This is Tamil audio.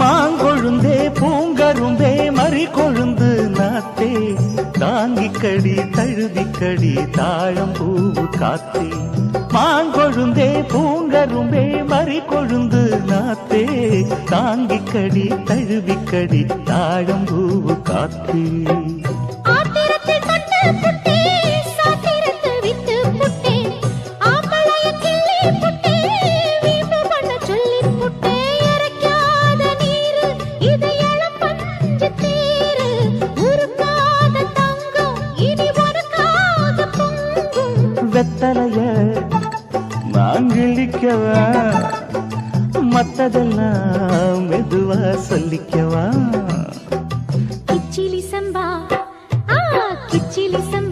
மாங்கொழுந்தே பூங்கரும்பே மறி கொழுந்து நாத்தே தாங்கிக்கடி தழுதிக்கடி தாழம் பூவு காத்தே மாங்கொழுந்தே பூங்கரும்பே மறி கொழுந்து நாத்தே தாங்கிக்கடி தழுவிக்கடி தாழம் பூவு காத்தே வெத்தலைய நான் கிழிக்கவா மத்ததெல்லாம் மெதுவா சொல்லிக்கவா கிச்சிலி சம்பா கிச்சிலி சம்பா